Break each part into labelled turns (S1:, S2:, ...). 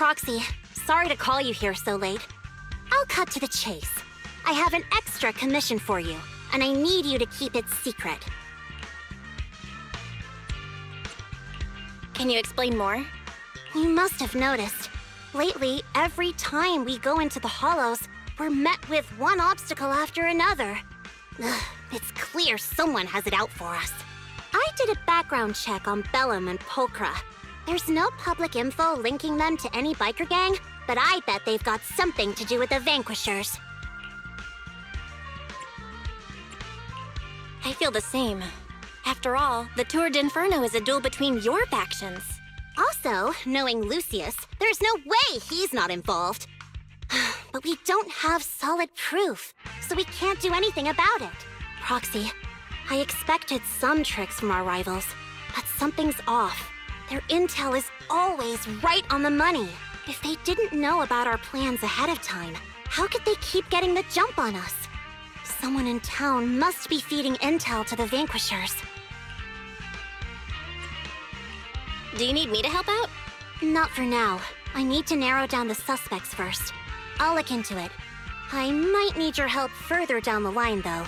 S1: Proxy, sorry to call you here so late. I'll cut to the chase. I have an extra commission for you, and I need you to keep it secret.
S2: Can you explain more?
S1: You must have noticed. Lately, every time we go into the Hollows, we're met with one obstacle after another. Ugh, it's clear someone has it out for us. I did a background check on Bellum and Pulchra. There's no public info linking them to any biker gang, but I bet they've got something to do with the Vanquishers.
S2: I feel the same. After all, the Tour d'Inferno is a duel between your factions.
S1: Also, knowing Lucius, there's no way he's not involved. But we don't have solid proof, so we can't do anything about it. Proxy, I expected some tricks from our rivals, but something's off. Their intel is always right on the money. If they didn't know about our plans ahead of time, how could they keep getting the jump on us? Someone in town must be feeding intel to the Vanquishers.
S2: Do you need me to help out?
S1: Not for now. I need to narrow down the suspects first. I'll look into it. I might need your help further down the line, though.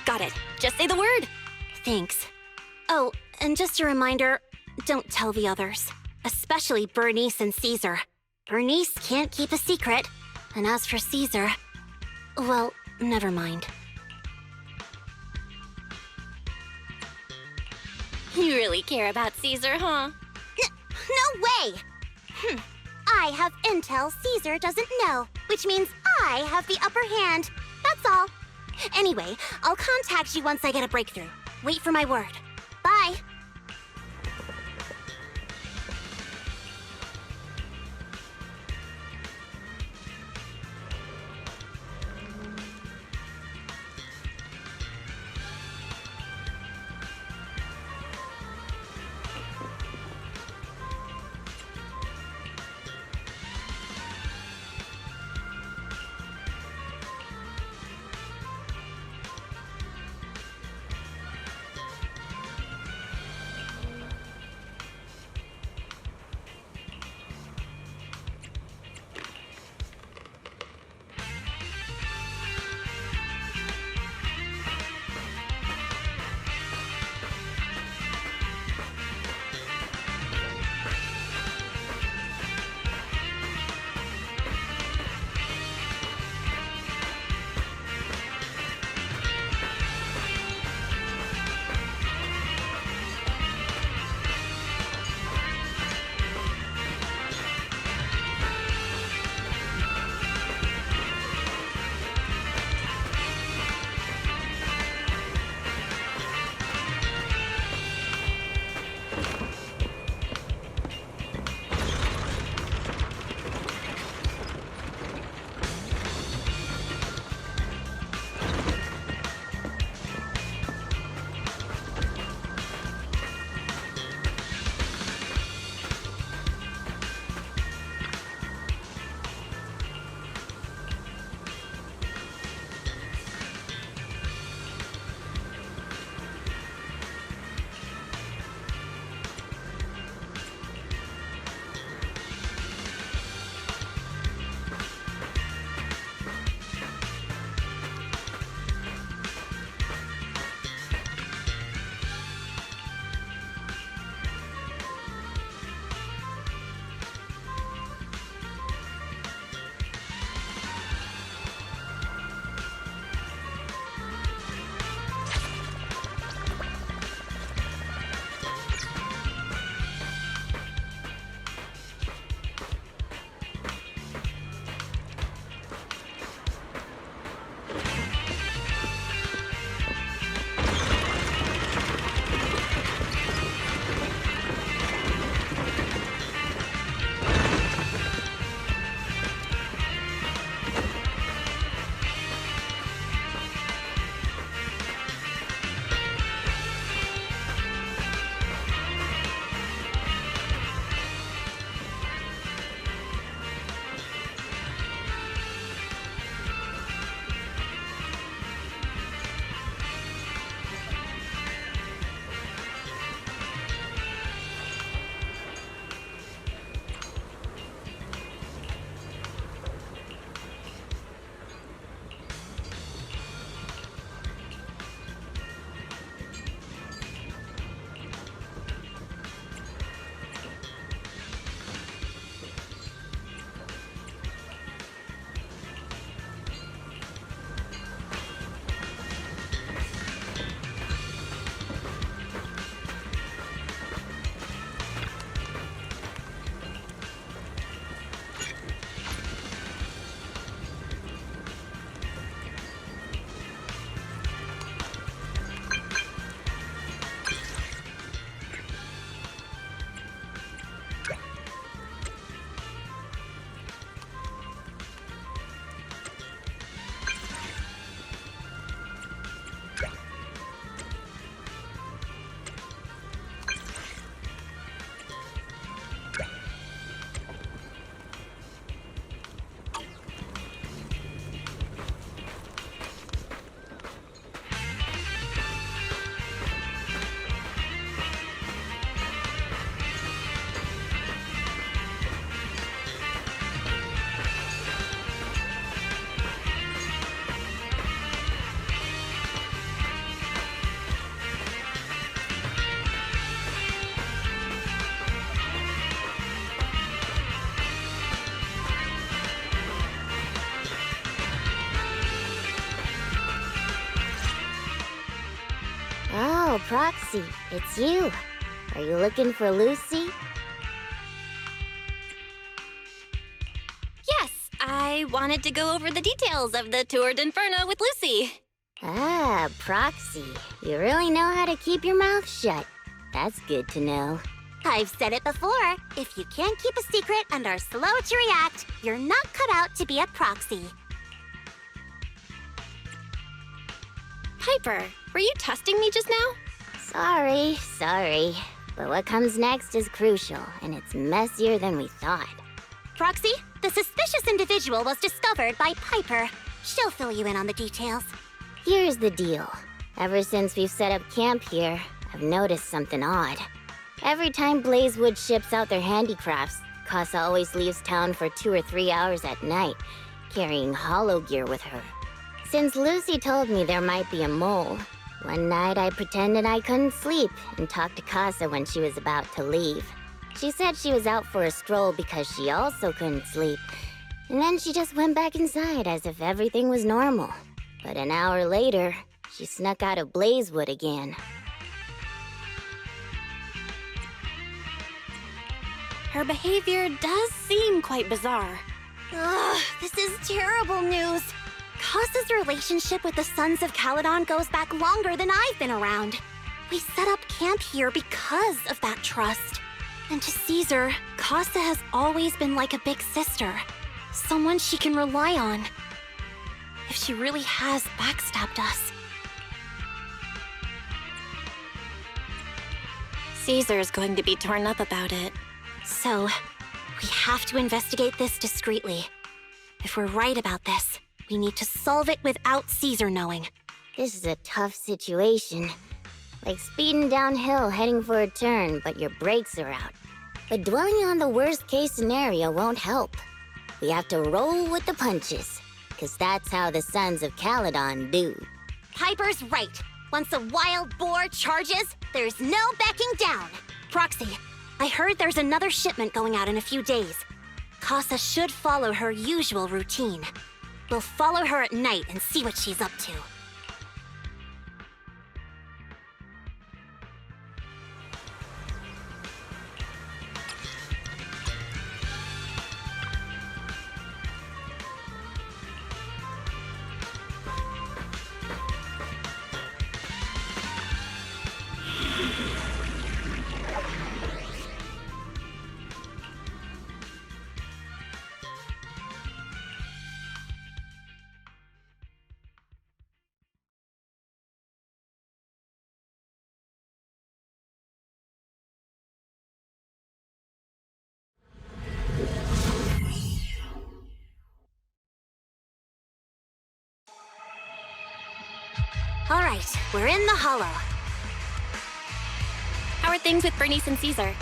S2: Got it. Just say the word.
S1: Thanks. Oh, and just a reminder, don't tell the others. Especially Bernice and Caesar. Bernice can't keep a secret. And as for Caesar, well, never mind.
S2: You really care about Caesar, huh?
S1: No way! I have intel Caesar doesn't know, which means I have the upper hand. That's all. Anyway, I'll contact you once I get a breakthrough. Wait for my word. Bye.
S3: Oh, Proxy, it's you. Are you looking for Lucy?
S2: Yes, I wanted to go over the details of the Tour d'Inferno with Lucy.
S3: Ah, Proxy. You really know how to keep your mouth shut. That's good to know.
S1: I've said it before. If you can't keep a secret and are slow to react, you're not cut out to be a proxy.
S2: Piper, were you testing me just now?
S3: Sorry. But what comes next is crucial, and it's messier than we thought.
S1: Proxy, the suspicious individual was discovered by Piper. She'll fill you in on the details.
S3: Here's the deal. Ever since we've set up camp here, I've noticed something odd. Every time Blazewood ships out their handicrafts, Casa always leaves town for 2 or 3 hours at night, carrying hollow gear with her. Since Lucy told me there might be a mole, one night I pretended I couldn't sleep and talked to Casa when she was about to leave. She said she was out for a stroll because she also couldn't sleep, and then she just went back inside as if everything was normal. But an hour later, she snuck out of Blazewood again.
S2: Her behavior does seem quite bizarre.
S1: Ugh, this is terrible news. Casa's relationship with the Sons of Caledon goes back longer than I've been around. We set up camp here because of that trust. And to Caesar, Casa has always been like a big sister. Someone she can rely on. If she really has backstabbed us.
S2: Caesar's going to be torn up about it.
S1: So, we have to investigate this discreetly. If we're right about this, we need to solve it without Caesar knowing.
S3: This is a tough situation. Like speeding downhill heading for a turn, but your brakes are out. But dwelling on the worst-case scenario won't help. We have to roll with the punches, because that's how the Sons of Caledon do.
S1: Piper's right. Once a wild boar charges, there's no backing down. Proxy, I heard there's another shipment going out in a few days. Casa should follow her usual routine. We'll follow her at night and see what she's up to. All right, we're in the hollow.
S2: How are things with Bernice and Caesar?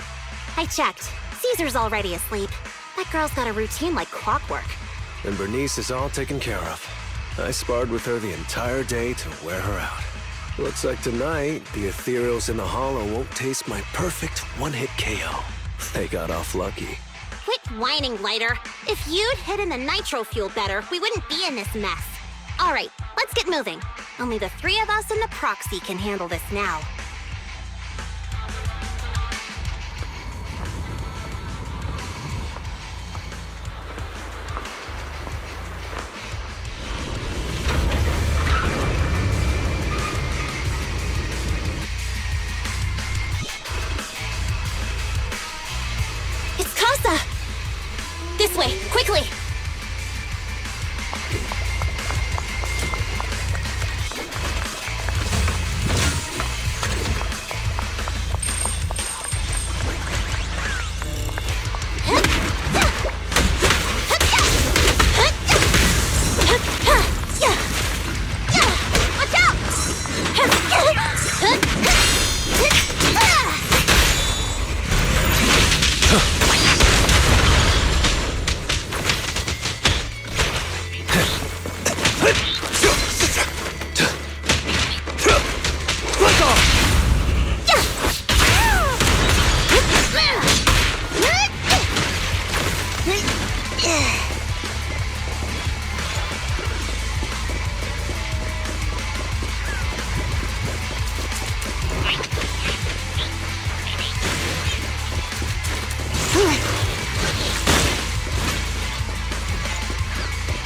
S1: I checked. Caesar's already asleep. That girl's got a routine like clockwork.
S4: And Bernice is all taken care of. I sparred with her the entire day to wear her out. Looks like tonight, the ethereals in the hollow won't taste my perfect one-hit KO. They got off lucky.
S1: Quit whining, Lighter. If you'd hidden the nitro fuel better, we wouldn't be in this mess. All right, let's get moving. Only the 3 of us and the proxy can handle this now. It's Casa! This way, quickly!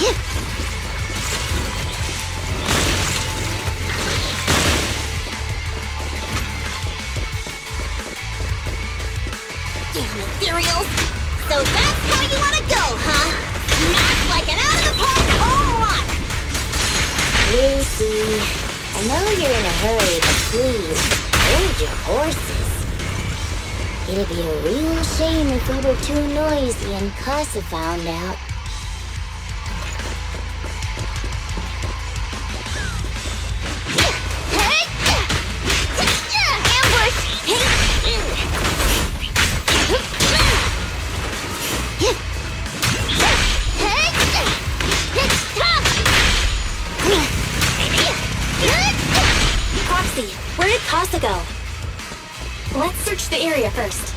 S1: Damn ethereals! So that's how you want to go, huh? Smash like an out-of-the-park home run!
S3: Lucy, I know you're in a hurry, but please, hold your horses. It'd be a real shame if we were too noisy and Casa found out.
S2: Proxy, where did Casa go? Let's search the area first.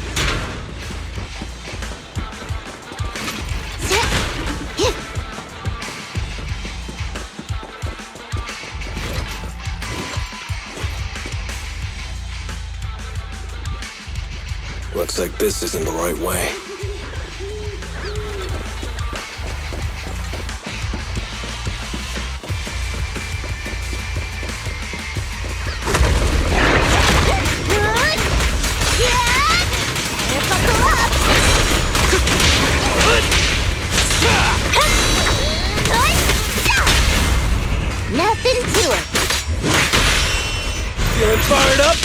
S4: Looks like this isn't the right way.
S3: Nothing to it.
S4: Feeling fired up?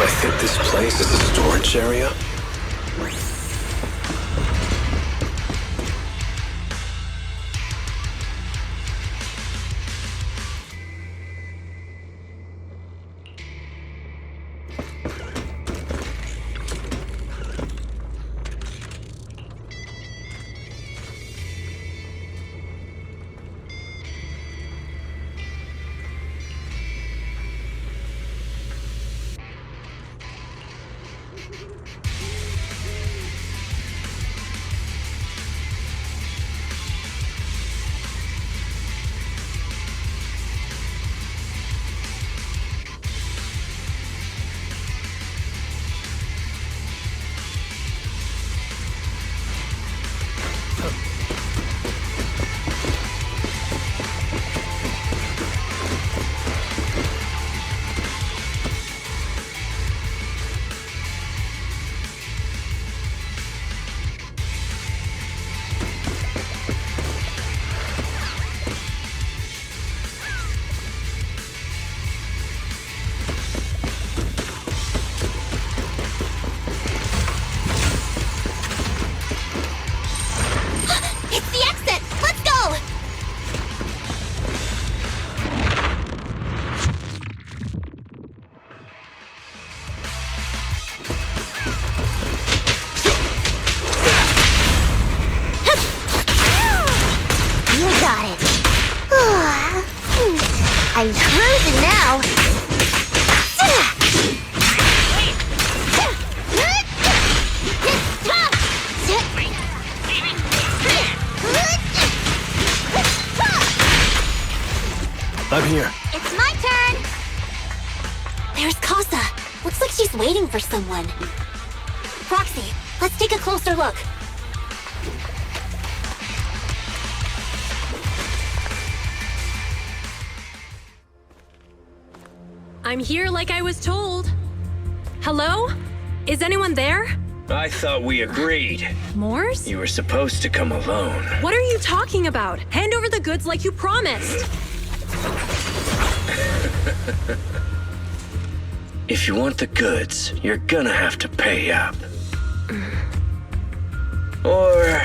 S4: I think this place is a storage area.
S3: I'm cruising now.
S4: I'm here.
S1: It's my turn! There's Casa. Looks like she's waiting for someone. Proxy, let's take a closer look.
S5: I'm here like I was told. Hello? Is anyone there?
S6: I thought we agreed.
S5: Moors?
S6: You were supposed to come alone.
S5: What are you talking about? Hand over the goods like you promised.
S6: If you want the goods, you're gonna have to pay up. Or...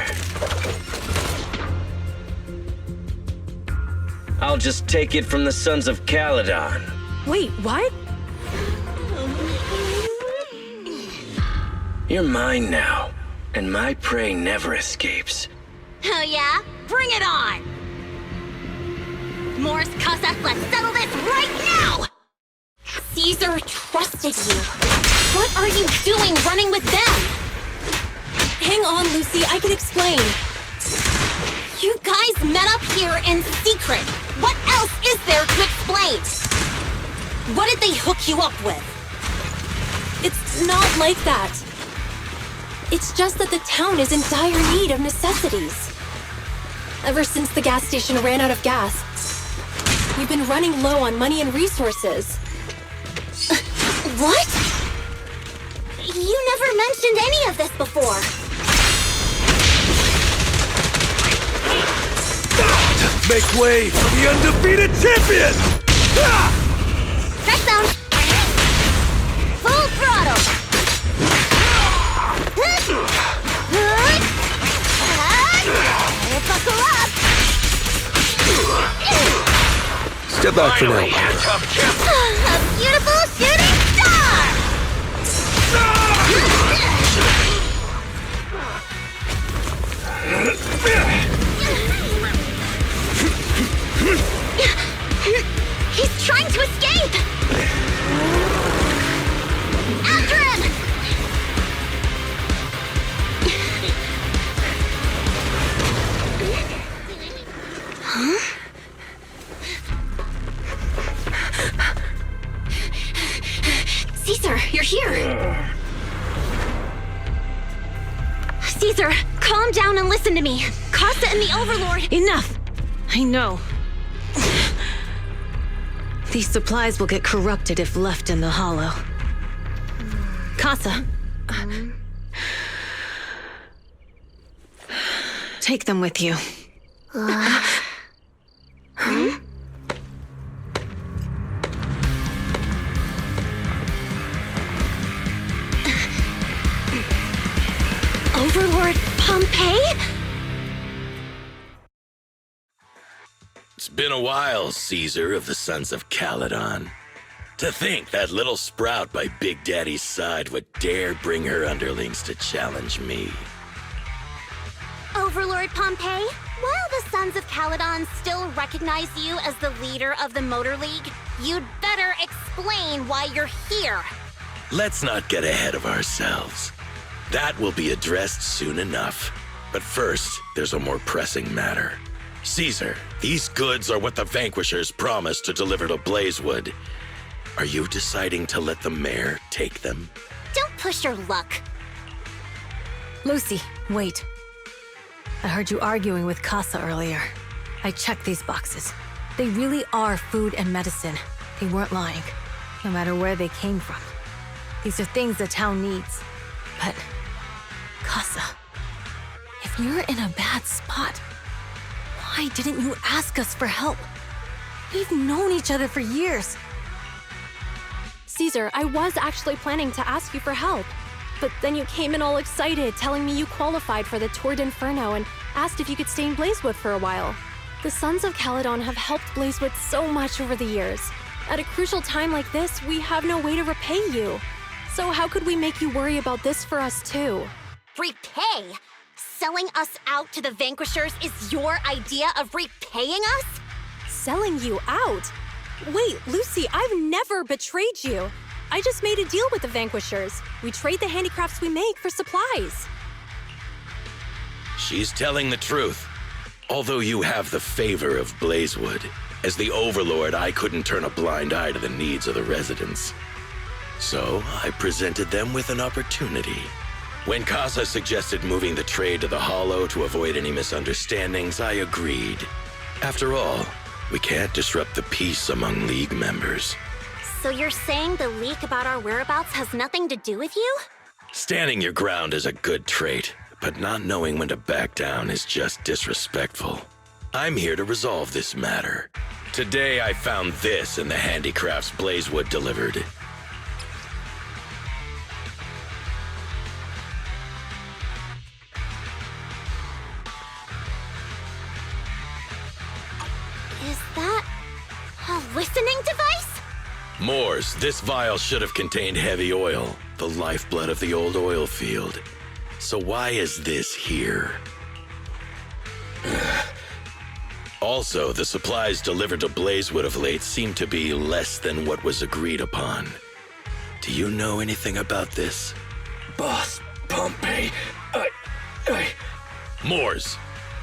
S6: I'll just take it from the Sons of Caledon.
S5: Wait, what?
S6: You're mine now, and my prey never escapes.
S1: Oh yeah? Bring it on! Morris Casa, let's settle this right now! Caesar trusted you. What are you doing running with them?
S5: Hang on, Lucy, I can explain.
S1: You guys met up here in secret. What else is there to explain? What did they hook you up with?
S5: It's not like that. It's just that the town is in dire need of necessities. Ever since the gas station ran out of gas, we've been running low on money and resources.
S1: What? You never mentioned any of this before.
S4: Make way for the undefeated champion!
S1: Press down. Full throttle. Buckle up.
S4: Step back for now.
S1: A beautiful shooting star. He's trying to escape. After him. Caesar, you're here! Caesar, calm down and listen to me. Costa and the Overlord—
S5: Enough! I know. These supplies will get corrupted if left in the hollow. Casa. Take them with you.
S1: Overlord Pompeii?
S6: It's been a while, Caesar of the Sons of Caledon. To think that little sprout by Big Daddy's side would dare bring her underlings to challenge me.
S1: Overlord Pompeii, while the Sons of Caledon still recognize you as the leader of the Motor League, you'd better explain why you're here.
S6: Let's not get ahead of ourselves. That will be addressed soon enough. But first, there's a more pressing matter. Caesar, these goods are what the Vanquishers promised to deliver to Blazewood. Are you deciding to let the mayor take them?
S1: Don't push your luck.
S5: Lucy, wait. I heard you arguing with Casa earlier. I checked these boxes. They really are food and medicine. They weren't lying, no matter where they came from. These are things the town needs. But, Casa, if you're in a bad spot, why didn't you ask us for help? We've known each other for years.
S7: Caesar, I was actually planning to ask you for help. But then you came in all excited, telling me you qualified for the Tour d'Inferno and asked if you could stay in Blazewood for a while. The Sons of Caledon have helped Blazewood so much over the years. At a crucial time like this, we have no way to repay you. So how could we make you worry about this for us too?
S1: Repay? Selling us out to the Vanquishers is your idea of repaying us?
S7: Selling you out? Wait, Lucy, I've never betrayed you. I just made a deal with the Vanquishers. We trade the handicrafts we make for supplies.
S6: She's telling the truth. Although you have the favor of Blazewood, as the Overlord, I couldn't turn a blind eye to the needs of the residents. So I presented them with an opportunity. When Casa suggested moving the trade to the Hollow to avoid any misunderstandings, I agreed. After all, we can't disrupt the peace among League members.
S1: So you're saying the leak about our whereabouts has nothing to do with you?
S6: Standing your ground is a good trait, but not knowing when to back down is just disrespectful. I'm here to resolve this matter. Today I found this in the handicrafts Blazewood delivered.
S1: Is that a listening device?
S6: Moors, this vial should have contained heavy oil, the lifeblood of the old oil field. So why is this here? Also, the supplies delivered to Blazewood of late seem to be less than what was agreed upon. Do you know anything about this?
S8: Boss, Pompeii,
S6: Moors,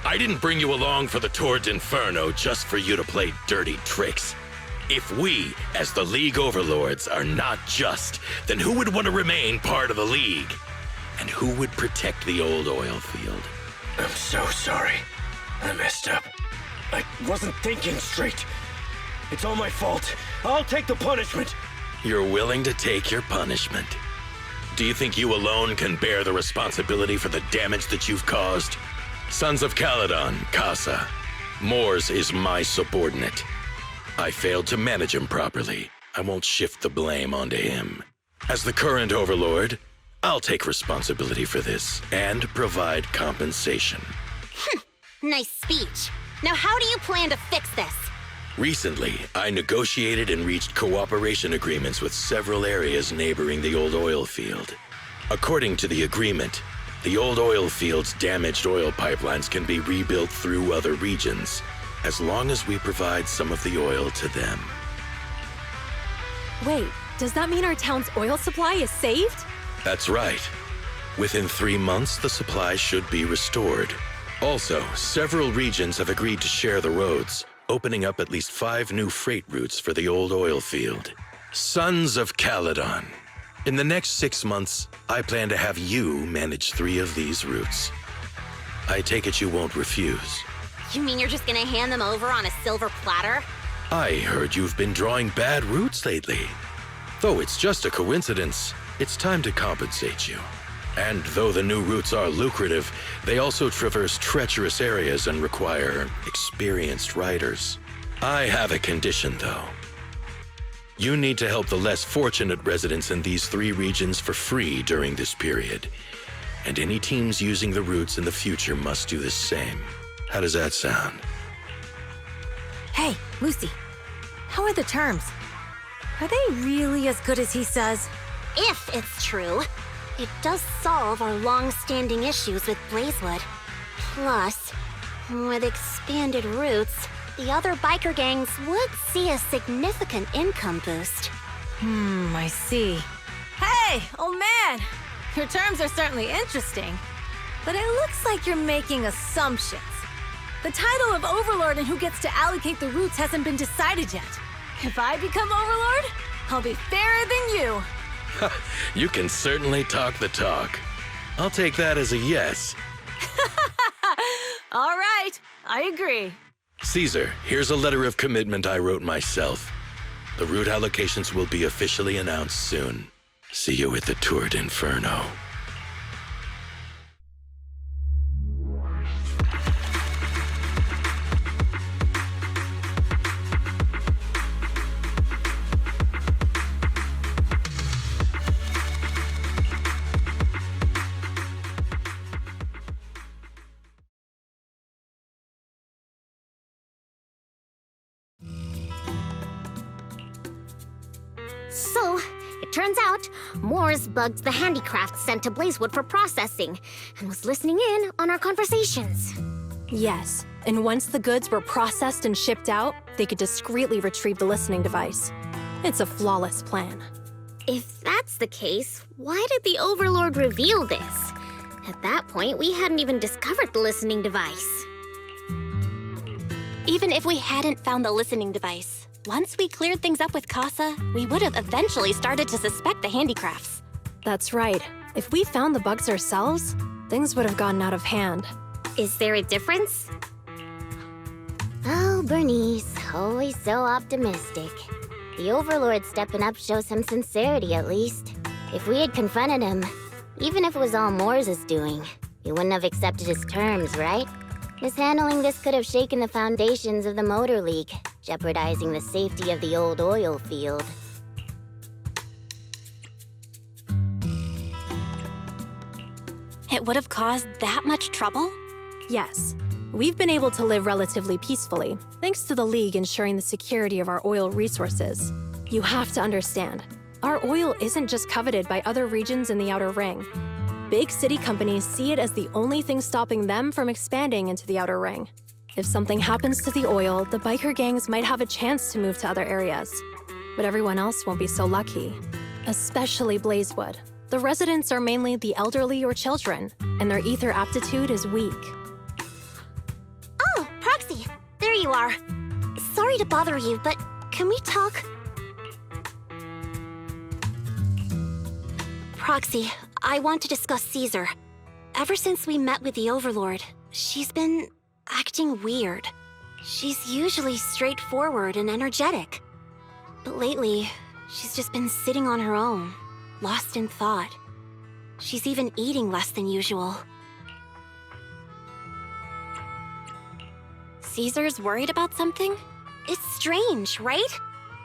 S6: I didn't bring you along for the Tour d'Inferno just for you to play dirty tricks. If we, as the League Overlords, are not just, then who would want to remain part of the League? And who would protect the old oil field?
S8: I'm so sorry. I messed up. I wasn't thinking straight. It's all my fault. I'll take the punishment.
S6: You're willing to take your punishment. Do you think you alone can bear the responsibility for the damage that you've caused? Sons of Caledon, Casa. Mors is my subordinate. I failed to manage him properly. I won't shift the blame onto him. As the current overlord, I'll take responsibility for this and provide compensation.
S1: Nice speech. Now how do you plan to fix this?
S6: Recently, I negotiated and reached cooperation agreements with several areas neighboring the old oil field. According to the agreement, the old oil field's damaged oil pipelines can be rebuilt through other regions, as long as we provide some of the oil to them.
S7: Wait, does that mean our town's oil supply is saved?
S6: That's right. Within 3 months, the supply should be restored. Also, several regions have agreed to share the roads, opening up at least 5 new freight routes for the old oil field. Sons of Caledon. In the next 6 months, I plan to have you manage 3 of these routes. I take it you won't refuse.
S1: You mean you're just gonna hand them over on a silver platter?
S6: I heard you've been drawing bad routes lately. Though it's just a coincidence, it's time to compensate you. And though the new routes are lucrative, they also traverse treacherous areas and require experienced riders. I have a condition, though. You need to help the less fortunate residents in these 3 regions for free during this period. And any teams using the routes in the future must do the same. How does that sound?
S5: Hey, Lucy. How are the terms? Are they really as good as he says?
S1: If it's true, it does solve our long-standing issues with Blazewood. Plus, with expanded routes, the other biker gangs would see a significant income boost.
S5: I see. Hey, old man! Your terms are certainly interesting, but it looks like you're making assumptions. The title of Overlord and who gets to allocate the routes hasn't been decided yet. If I become Overlord, I'll be fairer than you.
S6: You can certainly talk the talk. I'll take that as a yes.
S5: All right, I agree.
S6: Caesar, here's a letter of commitment I wrote myself. The route allocations will be officially announced soon. See you at the Tour d'Inferno.
S1: So, it turns out, Mors bugged the handicraft sent to Blazewood for processing, and was listening in on our conversations.
S7: Yes, and once the goods were processed and shipped out, they could discreetly retrieve the listening device. It's a flawless plan.
S1: If that's the case, why did the Overlord reveal this? At that point, we hadn't even discovered the listening device. Even if we hadn't found the listening device, once we cleared things up with Casa, we would have eventually started to suspect the handicrafts.
S7: That's right. If we found the bugs ourselves, things would have gotten out of hand.
S1: Is there a difference?
S3: Oh, Bernice, always so optimistic. The Overlord stepping up shows some sincerity, at least. If we had confronted him, even if it was all Mors' doing, he wouldn't have accepted his terms, right? Mishandling this could have shaken the foundations of the Motor League, jeopardizing the safety of the old oil field.
S1: It would have caused that much trouble?
S7: Yes. We've been able to live relatively peacefully, thanks to the League ensuring the security of our oil resources. You have to understand, our oil isn't just coveted by other regions in the Outer Ring. Big city companies see it as the only thing stopping them from expanding into the Outer Ring. If something happens to the oil, the biker gangs might have a chance to move to other areas. But everyone else won't be so lucky. Especially Blazewood. The residents are mainly the elderly or children, and their ether aptitude is weak.
S1: Oh, Proxy, there you are. Sorry to bother you, but can we talk? Proxy, I want to discuss Caesar. Ever since we met with the Overlord, she's been acting weird. She's usually straightforward and energetic. But lately, she's just been sitting on her own, lost in thought. She's even eating less than usual.
S2: Caesar's worried about something?
S1: It's strange, right?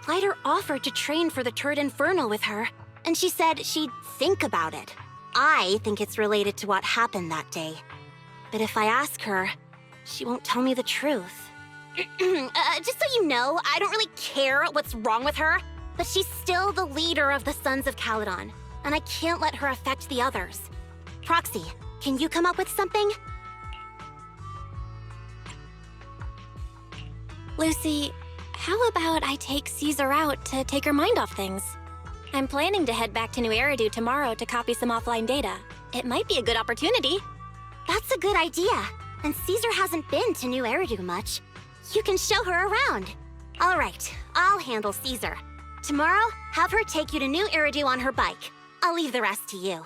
S1: Lighter offered to train for the Turd Inferno with her, and she said she'd think about it. I think it's related to what happened that day. But if I ask her, she won't tell me the truth. Just so you know, I don't really care what's wrong with her, but she's still the leader of the Sons of Caledon, and I can't let her affect the others. Proxy, can you come up with something?
S2: Lucy, how about I take Caesar out to take her mind off things? I'm planning to head back to New Eridu tomorrow to copy some offline data. It might be a good opportunity.
S1: That's a good idea. And Caesar hasn't been to New Eridu much. You can show her around. All right, I'll handle Caesar. Tomorrow, have her take you to New Eridu on her bike. I'll leave the rest to you.